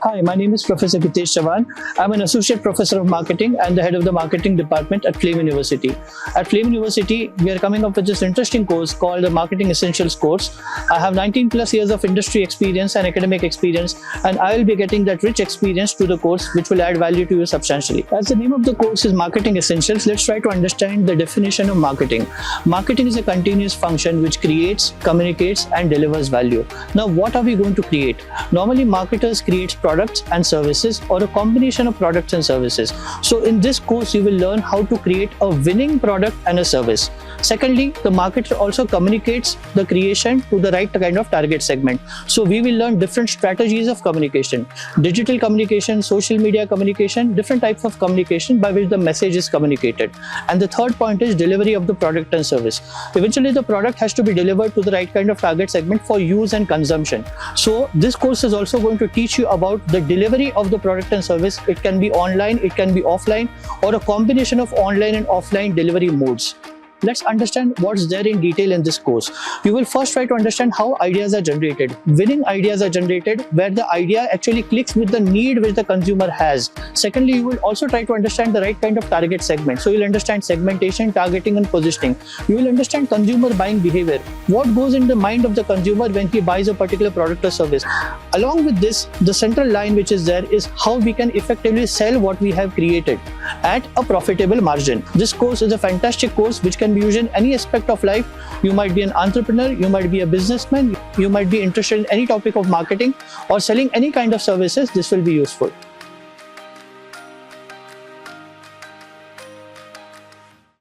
Hi, my name is Professor Gitesh Chavan. I'm an Associate Professor of Marketing and the Head of the Marketing Department at Flame University. At Flame University, we are coming up with this interesting course called the Marketing Essentials course. I have 19 plus years of industry experience and academic experience, and I will be getting that rich experience to the course which will add value to you substantially. As the name of the course is Marketing Essentials, let's try to understand the definition of marketing. Marketing is a continuous function which creates, communicates, and delivers value. Now, what are we going to create? Normally, marketers create products and services or a combination of products and services. So in this course, you will learn how to create a winning product and a service. Secondly, the marketer also communicates the creation to the right kind of target segment. So we will learn different strategies of communication, digital communication, social media communication, different types of communication by which the message is communicated. And the third point is delivery of the product and service. Eventually, the product has to be delivered to the right kind of target segment for use and consumption. So this course is also going to teach you about the delivery of the product and service. It can be online, it can be offline, or a combination of online and offline delivery modes. Let's understand what's there in detail in this course. You will first try to understand how ideas are generated. Winning ideas are generated where the idea actually clicks with the need which the consumer has. Secondly, you will also try to understand the right kind of target segment. So you'll understand segmentation, targeting, and positioning. You will understand consumer buying behavior. What goes in the mind of the consumer when he buys a particular product or service. Along with this, the central line which is there is how we can effectively sell what we have created at a profitable margin. This course is a fantastic course which can be used in any aspect of life. You might be an entrepreneur, you might be a businessman, you might be interested in any topic of marketing or selling any kind of services. This will be useful.